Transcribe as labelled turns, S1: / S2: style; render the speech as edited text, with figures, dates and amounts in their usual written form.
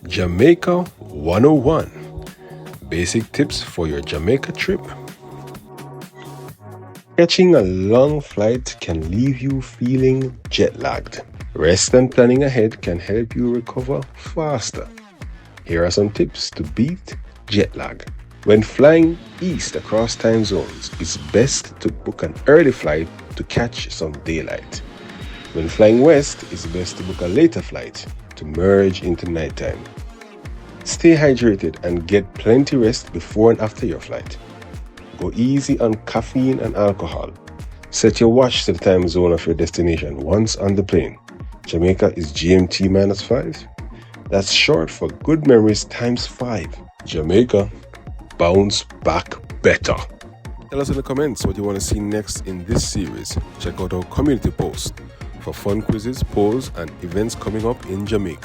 S1: Jamaica 101. Basic tips for your Jamaica trip. Catching a long flight can leave you feeling jet lagged. Rest and planning ahead can help you recover faster. Here are some tips to beat jet lag. When flying east across time zones, it's best to book an early flight to catch some daylight. When flying west, it's best to book a later flight to merge into nighttime. Stay hydrated and get plenty rest before and after your flight. Go easy on caffeine and alcohol. Set your watch to the time zone of your destination once on the plane. Jamaica is GMT -5. That's short for good memories times 5. Jamaica, bounce back better. Tell us in the comments what you want to see next in this series. Check out our community post for fun quizzes, polls, and events coming up in Jamaica.